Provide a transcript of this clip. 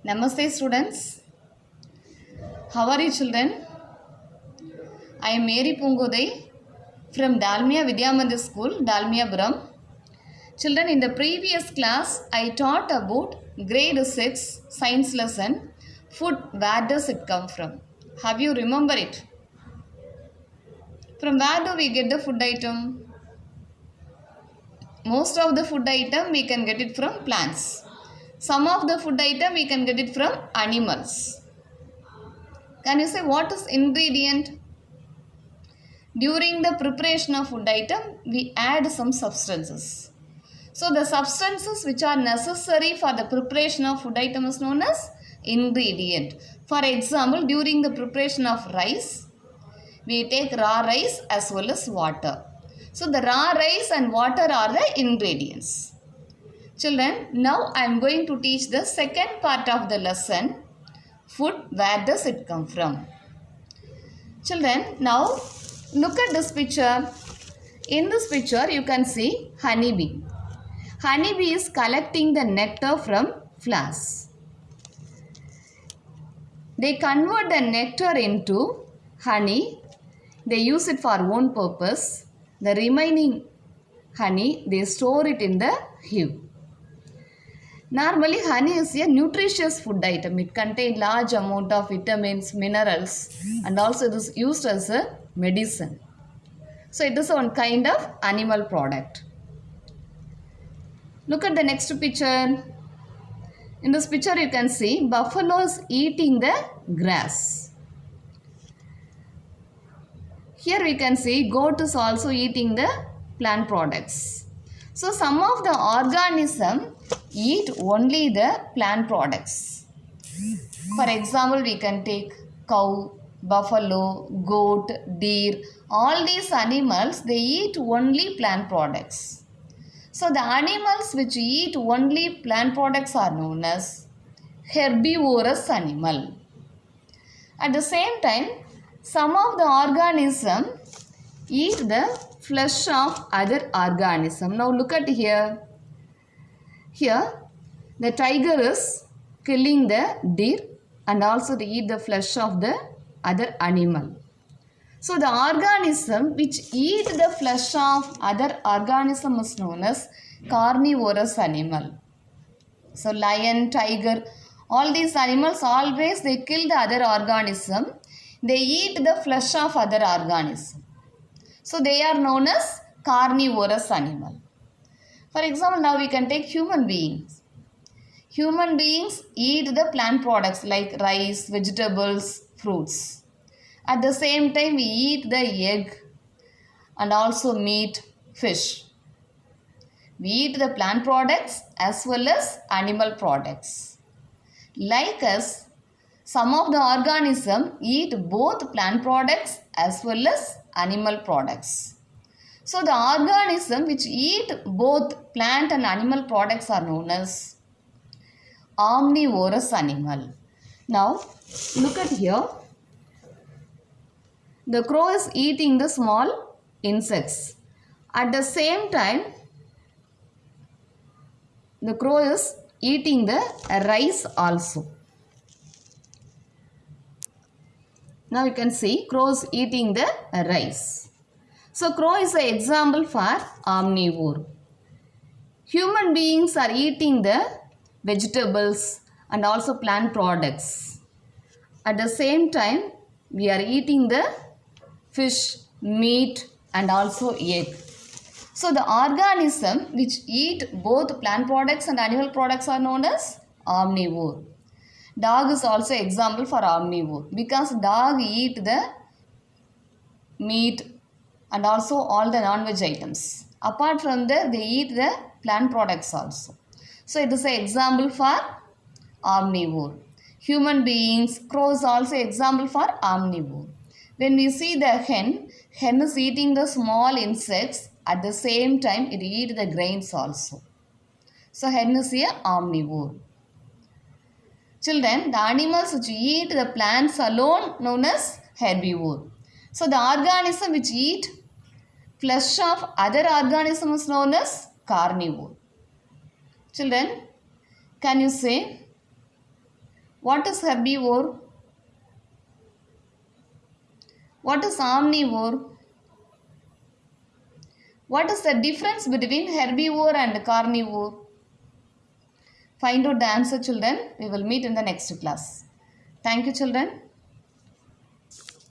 Namaste students. How are you children? I am Mary Pungodai from Dalmia Vidya Mandir School, Dalmiapuram. Children, in the previous class I taught about grade 6 science lesson food. Where does it come from? Have you remember it? From where do we get the food item? Most of the food item we can get it from plants. Some of the food item we can get it from animals. Can you say what is ingredient? During the preparation of food item, we add some substances. So the substances which are necessary for the preparation of food item is known as ingredient. For example, during the preparation of rice, we take raw rice as well as water. So the raw rice and water are the ingredients. Children, now I am going to teach the second part of the lesson, food. Where does it come from? Children, now look at this picture. In this picture, you can see honeybee. Honeybee is collecting the nectar from flowers. They convert the nectar into honey. They use it for own purpose. The remaining honey, they store it in the hive. Normally, honey is a nutritious food item. It contains large amount of vitamins, minerals, and also it is used as a medicine. So it is one kind of animal product. Look at the next picture. In this picture you can see buffaloes eating the grass. Here we can see goat is also eating the plant products. So some of the organisms eat only the plant products. For example, we can take cow, buffalo, goat, deer. All these animals, they eat only plant products. So the animals which eat only plant products are known as herbivorous animal. At the same time, some of the organisms eat the flesh of other organisms. Now look at here. Here, the tiger is killing the deer and also they eat the flesh of the other animal. So the organism which eat the flesh of other organism is known as carnivorous animal. So lion, tiger, all these animals always they kill the other organism. They eat the flesh of other organism. So they are known as carnivorous animal. For example, now we can take human beings. Human beings eat the plant products like rice, vegetables, fruits. At the same time, we eat the egg and also meat, fish. We eat the plant products as well as animal products. Like us, some of the organisms eat both plant products as well as animal products. So the organisms which eat both plant and animal products are known as omnivorous animal. Now look at here. The crow is eating the small insects. At the same time, the crow is eating the rice also. Now you can see crow is eating the rice. So crow is an example for omnivore. Human beings are eating the vegetables and also plant products. At the same time, we are eating the fish, meat and also egg. So the organism which eat both plant products and animal products are known as omnivore. Dog is also example for omnivore because dog eat the meat and also all the non-veg items. Apart from that, they eat the plant products also. So it is an example for omnivore. Human beings, crows also example for omnivore. When we see the hen is eating the small insects. At the same time, it eats the grains also. So hen is a omnivore. Children, the animals which eat the plants alone known as herbivore. So the organism which eat flesh of other organisms is known as carnivore. Children, can you say What is herbivore? What is omnivore? What is the difference between herbivore and carnivore? Find out the answer, children. We will meet in the next class. Thank you, children.